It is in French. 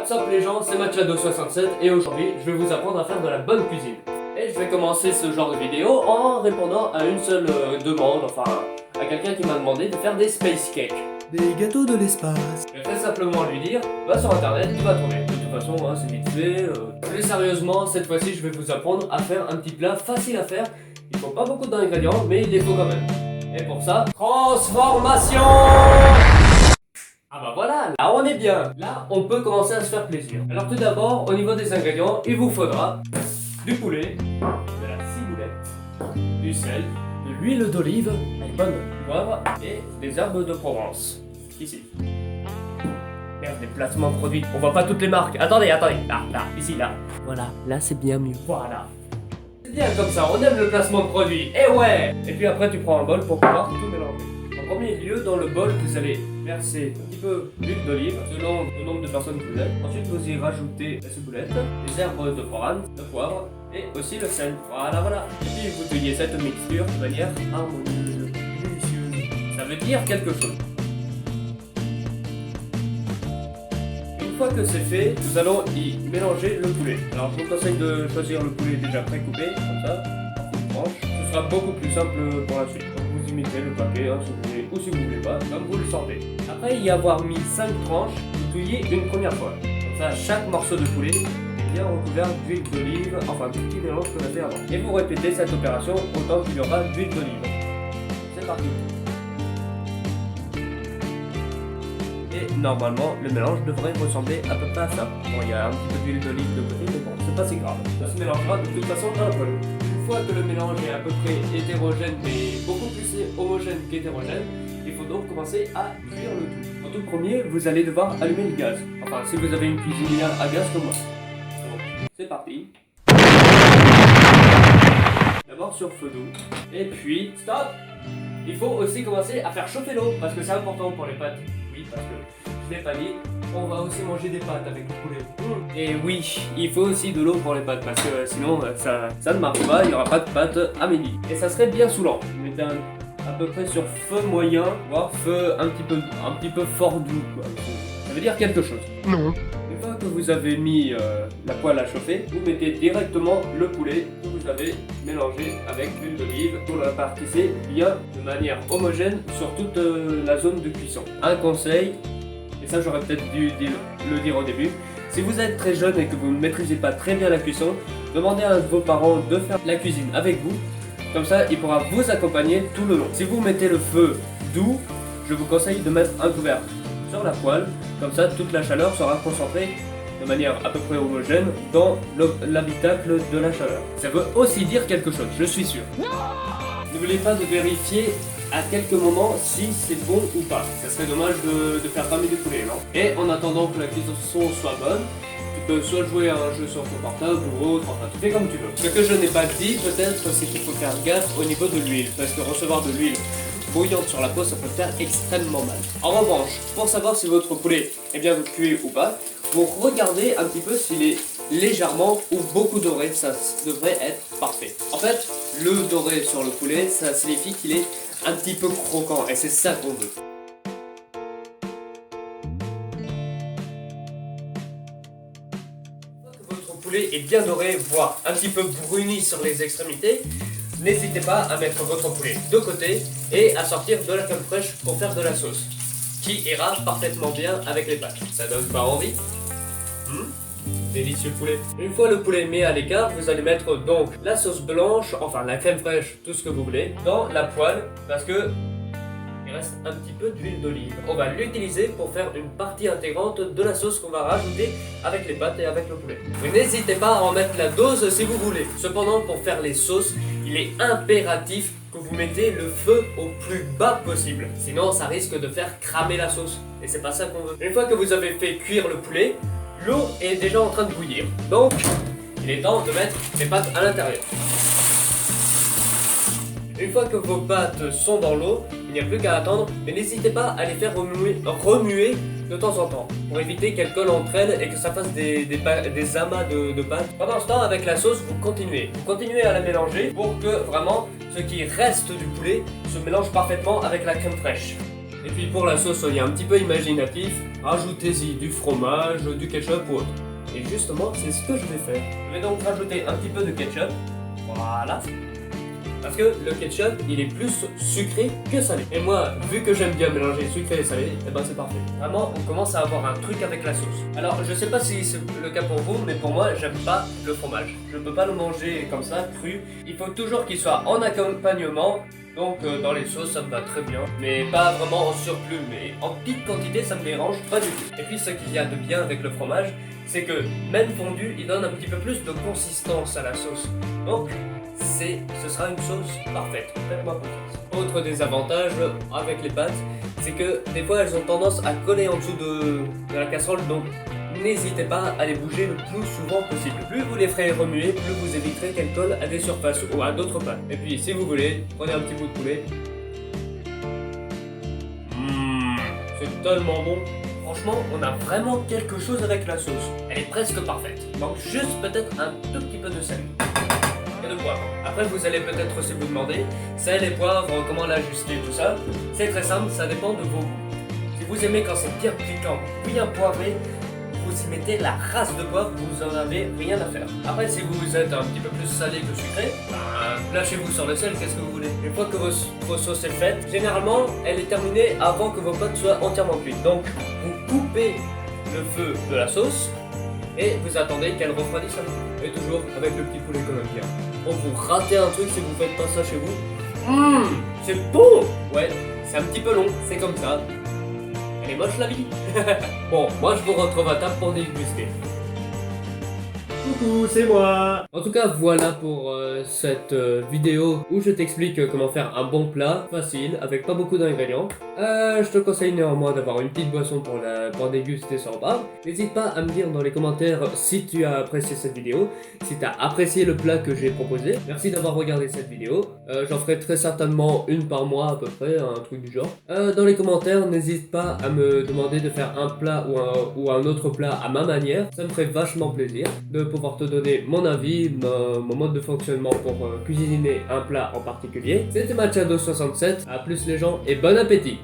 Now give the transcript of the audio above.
What's up les gens, c'est Machado67 et aujourd'hui je vais vous apprendre à faire de la bonne cuisine. Et je vais commencer ce genre de vidéo en répondant à une seule demande, enfin à quelqu'un qui m'a demandé de faire des space cakes. Des gâteaux de l'espace. Je vais très simplement lui dire, va sur internet, tu vas trouver. De toute façon, hein, c'est vite fait. Plus sérieusement, cette fois-ci je vais vous apprendre à faire un petit plat facile à faire. Il faut pas beaucoup d'ingrédients, mais il les faut quand même. Et pour ça, transformation! Ah bah voilà, là on est bien. Là, on peut commencer à se faire plaisir. Alors tout d'abord, au niveau des ingrédients, il vous faudra du poulet, de la ciboulette, du sel, de l'huile d'olive, une bonne poivre et des herbes de Provence. Ici. Merde, des placements de produits. On voit pas toutes les marques. Attendez. Là, ici, là. Voilà, là c'est bien mieux. Voilà. C'est bien comme ça, on aime le placement de produits. Eh ouais! Et puis après, tu prends un bol pour pouvoir tout mélanger. En premier lieu, dans le bol, vous allez verser un petit peu d'huile d'olive selon le nombre de personnes que vous êtes. Ensuite, vous y rajoutez la ciboulette, les herbes de Provence, le poivre et aussi le sel. Voilà. Et puis, vous cueillez cette mixture de manière harmonieuse, délicieuse. Ça veut dire quelque chose. Une fois que c'est fait, nous allons y mélanger le poulet. Alors, je vous conseille de choisir le poulet déjà précoupé, comme ça, en tranches. Ce sera beaucoup plus simple pour la suite. Vous imitez le paquet, hein, si vous voulez, ou si vous voulez pas, comme vous le sentez. Après y avoir mis 5 tranches, vous touillez une première fois. Comme ça, chaque morceau de poulet est bien recouvert d'huile d'olive, enfin du petit mélange qu'on a fait avant. Et vous répétez cette opération autant qu'il y aura d'huile d'olive. C'est parti. Et normalement, le mélange devrait ressembler à peu près à ça. Bon, il y a un petit peu d'huile d'olive de côté, mais bon, c'est pas si grave. Ça se mélangera de toute façon dans la poêle. Une fois que le mélange est à peu près hétérogène, mais beaucoup plus homogène qu'hétérogène, il faut donc commencer à cuire le tout. En tout premier, vous allez devoir allumer le gaz. Enfin, si vous avez une cuisinière à gaz comme moi. Donc, c'est parti. D'abord sur feu doux. Et puis, stop! Il faut aussi commencer à faire chauffer l'eau, parce que c'est important pour les pâtes. Oui, parce que je l'ai pas dit, on va aussi manger des pâtes avec du poulet. Et oui, il faut aussi de l'eau pour les pâtes, parce que sinon ça ne marche pas, il n'y aura pas de pâtes à midi. Et ça serait bien saoulant. Mettez à peu près sur feu moyen, voire feu un petit peu fort doux, quoi. Ça veut dire quelque chose. Non. Une fois que vous avez mis la poêle à chauffer, vous mettez directement le poulet que vous avez mélangé avec l'huile d'olive. Vous le répartissez bien de manière homogène sur toute la zone de cuisson. Un conseil, et ça j'aurais peut-être dû le dire au début, si vous êtes très jeune et que vous ne maîtrisez pas très bien la cuisson, demandez à vos parents de faire la cuisine avec vous. Comme ça, il pourra vous accompagner tout le long. Si vous mettez le feu doux, je vous conseille de mettre un couvercle sur la poêle, comme ça toute la chaleur sera concentrée de manière à peu près homogène dans l'habitacle de la chaleur. Ça veut aussi dire quelque chose, je suis sûr. N'oubliez pas de vérifier à quelques moments si c'est bon ou pas. Ça serait dommage de faire ramer du poulet, non? Et en attendant que la cuisson soit bonne, tu peux soit jouer à un jeu sur ton portable ou autre, enfin tu fais comme tu veux. Ce que je n'ai pas dit peut-être, c'est qu'il faut faire gaffe au niveau de l'huile, parce que recevoir de l'huile bouillante sur la peau, ça peut faire extrêmement mal. En revanche, pour savoir si votre poulet est bien cuit ou pas, vous regardez un petit peu s'il est légèrement ou beaucoup doré, ça devrait être parfait. En fait, le doré sur le poulet, ça signifie qu'il est un petit peu croquant et c'est ça qu'on veut. Une fois que votre poulet est bien doré, voire un petit peu bruni sur les extrémités, n'hésitez pas à mettre votre poulet de côté et à sortir de la crème fraîche pour faire de la sauce, qui ira parfaitement bien avec les pâtes. Ça donne pas envie? Délicieux poulet. Une fois le poulet mis à l'écart, vous allez mettre donc la sauce blanche, enfin la crème fraîche, tout ce que vous voulez, dans la poêle, parce que il reste un petit peu d'huile d'olive. On va l'utiliser pour faire une partie intégrante de la sauce qu'on va rajouter avec les pâtes et avec le poulet. Vous n'hésitez pas à en mettre la dose si vous voulez. Cependant, pour faire les sauces, il est impératif que vous mettez le feu au plus bas possible. Sinon, ça risque de faire cramer la sauce. Et c'est pas ça qu'on veut. Une fois que vous avez fait cuire le poulet, l'eau est déjà en train de bouillir. Donc, il est temps de mettre les pâtes à l'intérieur. Une fois que vos pâtes sont dans l'eau, il n'y a plus qu'à attendre, mais n'hésitez pas à les faire remuer de temps en temps, pour éviter qu'elles collent entre elles et que ça fasse des amas de pâtes. Pendant ce temps, avec la sauce, vous continuez à la mélanger pour que vraiment ce qui reste du poulet se mélange parfaitement avec la crème fraîche. Et puis pour la sauce, soyez un petit peu imaginatif, rajoutez-y du fromage, du ketchup ou autre. Et justement, c'est ce que je vais faire. Je vais donc rajouter un petit peu de ketchup, voilà. Parce que le ketchup, il est plus sucré que salé. Et moi, vu que j'aime bien mélanger sucré et salé, et ben c'est parfait. Vraiment, on commence à avoir un truc avec la sauce. Alors, je sais pas si c'est le cas pour vous, mais pour moi, j'aime pas le fromage. Je peux pas le manger comme ça, cru. Il faut toujours qu'il soit en accompagnement. Donc dans les sauces ça me va très bien, mais pas vraiment en surplus, mais en petite quantité ça me dérange pas du tout. Et puis ce qu'il y a de bien avec le fromage, c'est que même fondu, il donne un petit peu plus de consistance à la sauce. Donc ce sera une sauce parfaite, faites-moi confiance. Autre désavantage avec les pâtes, c'est que des fois elles ont tendance à coller en dessous de la casserole, donc n'hésitez pas à les bouger le plus souvent possible. Plus vous les ferez remuer, plus vous éviterez qu'elles collent à des surfaces ou à d'autres pâtes. Et puis si vous voulez, prenez un petit bout de poulet. C'est tellement bon. Franchement, on a vraiment quelque chose avec la sauce. Elle est presque parfaite. Il manque juste peut-être un tout petit peu de sel. Et de poivre. Après vous allez peut-être aussi vous demander, sel et poivre, comment l'ajuster, tout ça. C'est très simple, ça dépend de vos goûts. Si vous aimez quand c'est bien piquant, bien poivré, vous y mettez la race de poivre, vous en avez rien à faire. Après, si vous êtes un petit peu plus salé que sucré, lâchez-vous sur le sel, qu'est-ce que vous voulez. Une fois que votre sauce est faite, généralement, elle est terminée avant que vos pâtes soient entièrement cuites. Donc, vous coupez le feu de la sauce et vous attendez qu'elle refroidisse un peu. Et toujours avec le petit poulet qu'on aime bien. Bon, vous ratez un truc si vous faites pas ça chez vous. C'est bon. Ouais, c'est un petit peu long, c'est comme ça. Elle est moche la vie. Bon, moi je vous retrouve à table pour déguster. Coucou, c'est moi. En tout cas, voilà pour cette vidéo où je t'explique comment faire un bon plat facile avec pas beaucoup d'ingrédients. Je te conseille néanmoins d'avoir une petite boisson pour déguster ce repas. N'hésite pas à me dire dans les commentaires si tu as apprécié cette vidéo, si tu as apprécié le plat que j'ai proposé. Merci d'avoir regardé cette vidéo. J'en ferai très certainement une par mois à peu près, un truc du genre. Dans les commentaires, n'hésite pas à me demander de faire un plat ou un autre plat à ma manière. Ça me ferait vachement plaisir de pouvoir te donner mon avis, mon mode de fonctionnement pour cuisiner un plat en particulier. C'était Machado67, à plus les gens et bon appétit!